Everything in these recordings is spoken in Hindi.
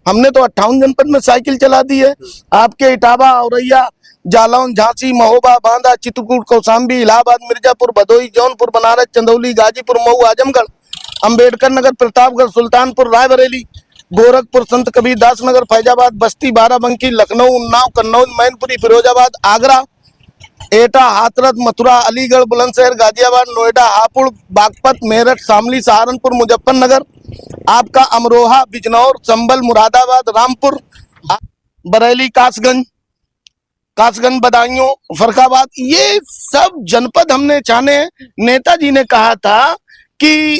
हमने तो 58 जनपद में साइकिल चला दी है। आपके इटावा, औरैया, जालौन, झांसी, महोबा, बांदा, चित्रकूट, कौशाम्बी, इलाहाबाद, मिर्जापुर, भदोही, जौनपुर, बनारस, चंदौली, गाजीपुर, मऊ, आजमगढ़, अंबेडकर नगर, प्रतापगढ़, सुल्तानपुर, रायबरेली, गोरखपुर, संत कबीरदास नगर, फैजाबाद, बस्ती, बाराबंकी, लखनऊ, उन्नाव, कन्नौज, मैनपुरी, फिरोजाबाद, आगरा, एटा, हाथरस, मथुरा, अलीगढ़, बुलंदशहर, गाजियाबाद, नोएडा, हापुड़, बागपत, मेरठ, शामली, सहारनपुर, मुजफ्फरनगर, आपका अमरोहा, बिजनौर, संभल, मुरादाबाद, रामपुर, बरेली, कासगंज, बदायूं, फरखाबाद, ये सब जनपद हमने छाने हैं। नेताजी ने कहा था कि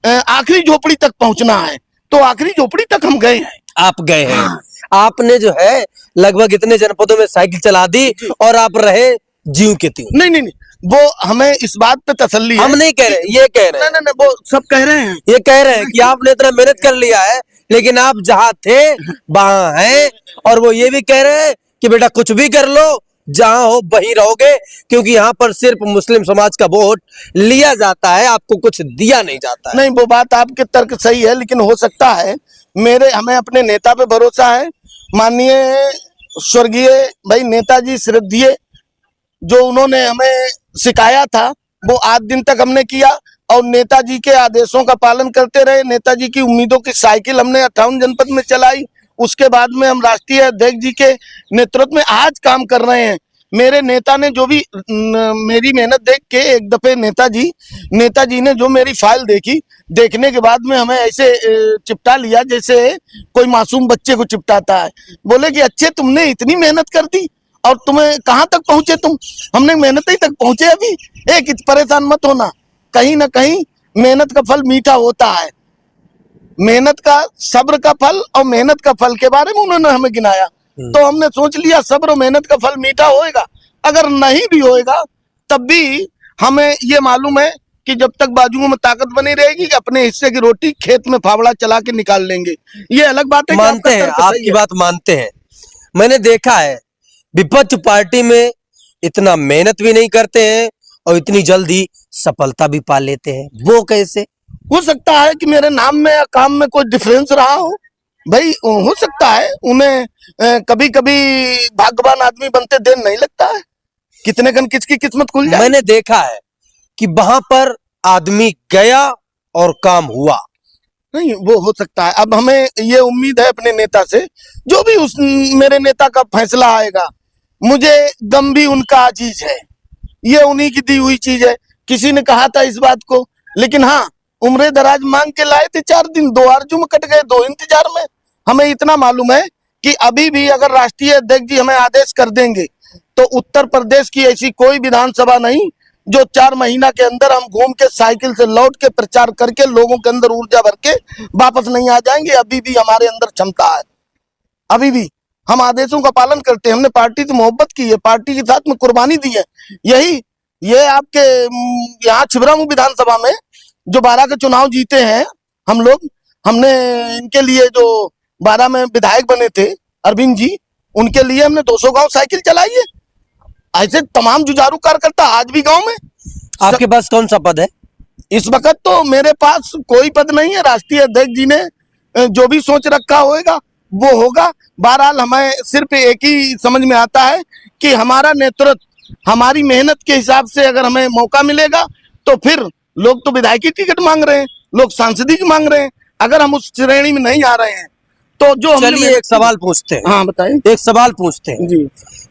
आखिरी झोपड़ी तक पहुंचना है, तो आखिरी झोपड़ी तक हम गए हैं। आप गए हैं। आपने जो है लगभग इतने जनपदों में साइकिल चला दी और आप रहे ज्यों के त्यों। नहीं, वो हमें इस बात पे तसल्ली है। हम नहीं कह रहे, ये कह रहे हैं। नहीं, वो सब कह रहे हैं। ये कह रहे हैं कि आपने इतना मेहनत कर लिया है, लेकिन आप जहाँ थे वहां हैं। और वो ये भी कह रहे हैं कि बेटा कुछ भी कर लो, जहां हो वहीं रहोगे, क्योंकि यहाँ पर सिर्फ मुस्लिम समाज का वोट लिया जाता है, आपको कुछ दिया नहीं जाता है। नहीं, वो बात आपके तर्क सही है, लेकिन हो सकता है हमें अपने नेता पे भरोसा है। माननीय स्वर्गीय भाई नेताजी श्रद्धेय, जो उन्होंने हमें सिखाया था वो आज दिन तक हमने किया, और नेताजी के आदेशों का पालन करते रहे। नेताजी की उम्मीदों की साइकिल हमने 58 जनपद में चलाई। उसके बाद में हम राष्ट्रीय अध्यक्ष जी के नेतृत्व में आज काम कर रहे हैं। मेरे नेता ने जो भी मेरी मेहनत देख के एक दफे नेताजी ने जो मेरी फाइल देखने के बाद में हमें ऐसे चिपटा लिया जैसे कोई मासूम बच्चे को चिपटाता है। बोले कि अच्छे तुमने इतनी मेहनत कर दी और तुम्हें कहाँ तक पहुंचे तुम? हमने मेहनत ही तक पहुंचे अभी। एक परेशान मत होना, कहीं ना कहीं मेहनत का फल मीठा होता है। मेहनत का, सब्र का फल और मेहनत का फल के बारे में उन्होंने हमें गिनाया, तो हमने सोच लिया सब्र और मेहनत का फल मीठा होएगा। अगर नहीं भी होएगा तब भी हमें ये मालूम है कि जब तक बाजुओं में ताकत बनी रहेगी अपने हिस्से की रोटी खेत में फावड़ा चला के निकाल लेंगे। ये अलग बात है। मानते हैं, आपकी बात मानते हैं। मैंने देखा है विपक्ष पार्टी में इतना मेहनत भी नहीं करते हैं और इतनी जल्दी सफलता भी पा लेते हैं। वो कैसे? हो सकता है कि मेरे नाम में या काम में कोई डिफरेंस रहा हो भाई, हो सकता है। उन्हें कभी कभी भाग्यवान आदमी बनते देर नहीं लगता है, कितने कन किसकी किस्मत खुल जाए। मैंने देखा है कि वहां पर आदमी गया और काम हुआ। नहीं, वो हो सकता है। अब हमें ये उम्मीद है अपने नेता से, जो भी मेरे नेता का फैसला आएगा, मुझे गम भी उनका अजीज है। ये उन्हीं की दी हुई चीज है। किसी ने कहा था इस बात को, लेकिन हाँ, उम्र दराज मांग के लाए थे 4 दिन, 2 आरजू में कट गए, 2 इंतजार में। हमें इतना मालूम है कि अभी भी अगर राष्ट्रीय अध्यक्ष जी हमें आदेश कर देंगे तो उत्तर प्रदेश की ऐसी कोई विधानसभा नहीं जो 4 महीना के अंदर हम घूम के साइकिल से लौट के प्रचार करके लोगों के अंदर ऊर्जा भर के वापस नहीं आ जाएंगे। अभी भी हमारे अंदर क्षमता है, अभी भी हम आदेशों का पालन करते हैं। हमने पार्टी से मोहब्बत की है, पार्टी के साथ में कुर्बानी दी है। ये आपके यहाँ छिबरामऊ विधानसभा में जो 12 के चुनाव जीते हैं हम लोग, हमने इनके लिए जो 12 में विधायक बने थे अरविंद जी, उनके लिए हमने 200 गांव साइकिल चलाई है। ऐसे तमाम जुझारू कार्यकर्ता आज भी गांव में। आपके पास कौन सा पद है इस वक्त? तो मेरे पास कोई पद नहीं है। राष्ट्रीय अध्यक्ष जी ने जो भी सोच रखा होगा वो होगा। बहरहाल हमें सिर्फ एक ही समझ में आता है कि हमारा नेतृत्व, हमारी मेहनत के हिसाब से अगर हमें मौका मिलेगा तो फिर लोग तो विधायक की टिकट मांग रहे हैं, लोग सांसदी की मांग रहे हैं। अगर हम उस श्रेणी में नहीं आ रहे हैं तो जो चलिए एक सवाल पूछते हैं। हाँ बताइए। एक सवाल पूछते हैं जी।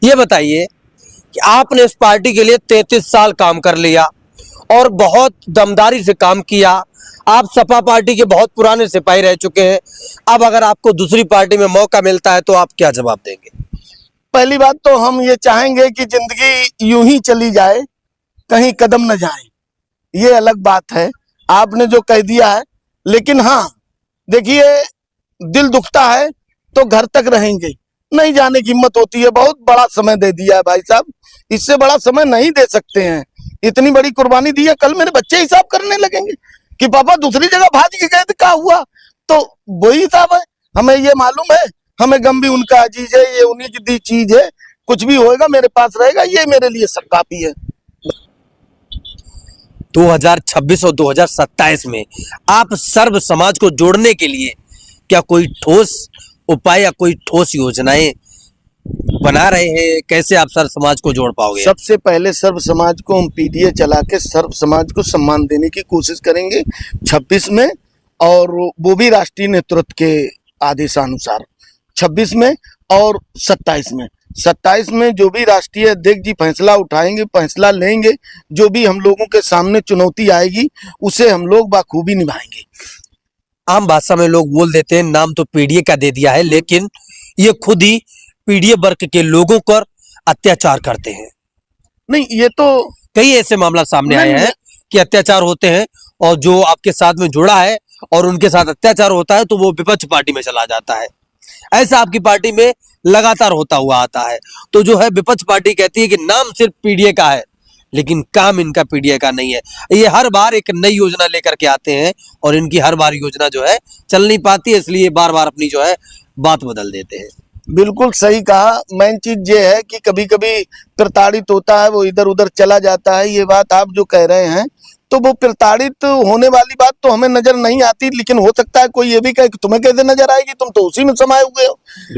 ये बताइए कि आपने इस पार्टी के लिए 33 साल काम कर लिया और बहुत दमदारी से काम किया। आप सपा पार्टी के बहुत पुराने सिपाही रह चुके हैं। अब अगर आपको दूसरी पार्टी में मौका मिलता है तो आप क्या जवाब देंगे? पहली बात तो हम ये चाहेंगे कि जिंदगी यूं ही चली जाए, कहीं कदम न जाए। ये अलग बात है, आपने जो कह दिया है। लेकिन हाँ देखिए, दिल दुखता है तो घर तक रहेंगे, नहीं जाने की हिम्मत होती है। बहुत बड़ा समय दे दिया है भाई साहब, इससे बड़ा समय नहीं दे सकते हैं। इतनी बड़ी कुर्बानी दी है, कल मेरे बच्चे हिसाब करने लगेंगे कि पापा दूसरी जगह भाग के गए थे, क्या हुआ? तो वही हिसाब है। हमें ये मालूम है, हमें गम भी उनका अजीज है। ये उन्हीं की दी चीज है। कुछ भी होएगा मेरे पास रहेगा, ये मेरे लिए सब काफी है। 2026 और 2027 में आप सर्व समाज को जोड़ने के लिए क्या कोई ठोस उपाय या कोई ठोस योजनाएं बना रहे हैं? कैसे आप सर समाज को जोड़ पाओगे? सबसे पहले सर्व समाज को हम पीडीए चला के सर्व समाज को सम्मान देने की कोशिश करेंगे 26 में, और वो भी राष्ट्रीय नेतृत्व के आदेशानुसार 26 में और 27 में। 27 में जो भी राष्ट्रीय अध्यक्ष जी फैसला उठाएंगे, फैसला लेंगे, जो भी हम लोगों के सामने चुनौती आएगी उसे हम लोग बाखूबी निभाएंगे। आम भाषा में लोग बोल देते हैं नाम तो पीडीए का दे दिया है, लेकिन ये खुद ही पीडीए वर्ग के लोगों पर अत्याचार करते हैं। नहीं, ये तो कई ऐसे मामला सामने आए नहीं, हैं कि अत्याचार होते हैं और जो आपके साथ में जुड़ा है और उनके साथ अत्याचार होता है तो वो विपक्ष पार्टी में चला जाता है। ऐसा आपकी पार्टी में लगातार होता हुआ आता है। तो जो है विपक्ष पार्टी कहती है कि नाम सिर्फ पीडीए का है, लेकिन काम इनका पीडीए का नहीं है। ये हर बार एक नई योजना लेकर के आते हैं और इनकी हर बार योजना जो है चल नहीं पाती है, इसलिए बार बार अपनी जो है बात बदल देते हैं। बिल्कुल सही कहा। मेन चीज ये है कि कभी कभी प्रताड़ित होता है, वो इधर उधर चला जाता है। ये बात आप जो कह रहे हैं तो वो प्रताड़ित होने वाली बात तो हमें नजर नहीं आती, लेकिन हो सकता है कोई ये भी कहे कि तुम्हें कैसे नजर आएगी, तुम तो उसी में समाये हुए हो।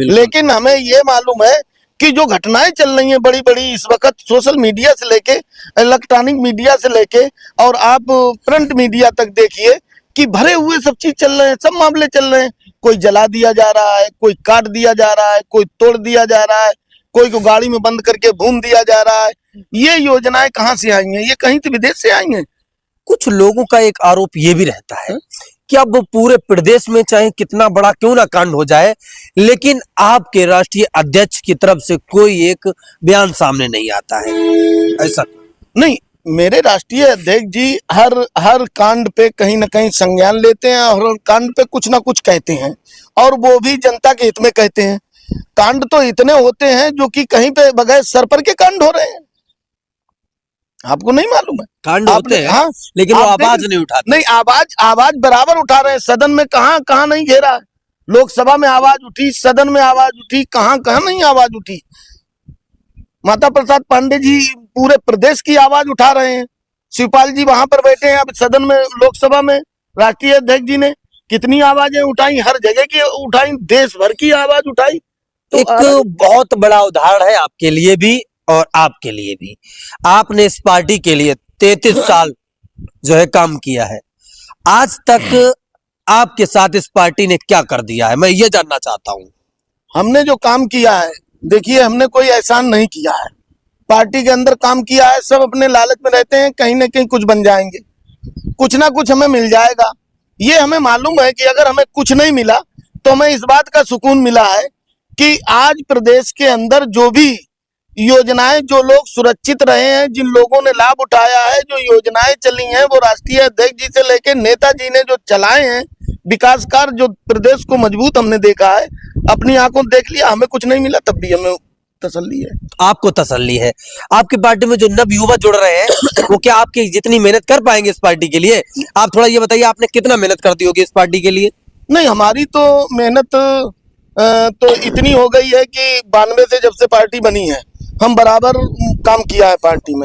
लेकिन हमें ये मालूम है कि जो घटनाएं चल रही हैं बड़ी बड़ी इस वक्त, सोशल मीडिया से लेके इलेक्ट्रॉनिक मीडिया से लेके और आप प्रिंट मीडिया तक देखिए कि भरे हुए सब चीज चल रहे हैं, सब मामले चल रहे हैं। कोई जला दिया जा रहा है, कोई काट दिया जा रहा है, कोई तोड़ दिया जा रहा है, कोई को गाड़ी में बंद करके भून दिया जा रहा है। ये योजनाएं कहाँ से आई हैं? ये कहीं तो विदेश से आई हैं। कुछ लोगों का एक आरोप ये भी रहता है कि अब पूरे प्रदेश में चाहे कितना बड़ा क्यों ना कांड हो जाए, लेकिन आपके राष्ट्रीय अध्यक्ष की तरफ से कोई एक बयान सामने नहीं आता है। ऐसा नहीं, मेरे राष्ट्रीय अध्यक्ष जी हर कांड पे कहीं ना कहीं संज्ञान लेते हैं और हर कांड पे कुछ ना कुछ कहते हैं, और वो भी जनता के हित में कहते हैं। कांड तो इतने होते हैं जो कि कहीं पे बगैर सर पर के कांड हो रहे हैं, आपको नहीं मालूम है? कांड होते हैं, हाँ, लेकिन वो आवाज नहीं उठाते। नहीं, आवाज बराबर उठा रहे हैं। सदन में कहाँ नहीं घेरा। लोकसभा में आवाज उठी, सदन में आवाज उठी, कहाँ नहीं आवाज उठी। माता प्रसाद पांडे जी पूरे प्रदेश की आवाज उठा रहे हैं। शिवपाल जी वहां पर बैठे हैं, अब सदन में लोकसभा में राष्ट्रीय अध्यक्ष जी ने कितनी आवाजें उठाई, हर जगह की उठाई, देश भर की आवाज उठाई। तो एक बहुत बड़ा उदाहरण है आपके लिए भी और आपके लिए भी। आपने इस पार्टी के लिए 33 साल जो है काम किया है। आज तक आपके साथ इस पार्टी ने क्या कर दिया है, मैं ये जानना चाहता हूँ। हमने जो काम किया है, देखिए, हमने कोई एहसान नहीं किया है। पार्टी के अंदर काम किया है। सब अपने लालच में रहते हैं, कहीं ना कहीं कुछ बन जाएंगे, कुछ ना कुछ हमें मिल जाएगा। ये हमें मालूम है कि अगर हमें कुछ नहीं मिला तो हमें इस बात का सुकून मिला है कि आज प्रदेश के अंदर जो भी योजनाएं, जो लोग सुरक्षित रहे हैं, जिन लोगों ने लाभ उठाया है, जो योजनाएं चली हैं, वो राष्ट्रीय अध्यक्ष जी से लेकर नेताजी ने जो चलाए हैं विकास कार्य, जो प्रदेश को मजबूत हमने देखा है, अपनी आंखों देख लिया। हमें कुछ नहीं मिला तब भी हमें तसल्ली है। आपको तसल्ली है। आपकी पार्टी में जो नव युवा जुड़ रहे हैं वो क्या आपकी जितनी मेहनत कर पाएंगे इस पार्टी के लिए? आप थोड़ा ये बताइए, आपने कितना मेहनत कर दी होगी इस पार्टी के लिए? नहीं, हमारी तो मेहनत तो इतनी हो गई है कि 92 से जब से पार्टी बनी है हम बराबर काम किया है पार्टी में।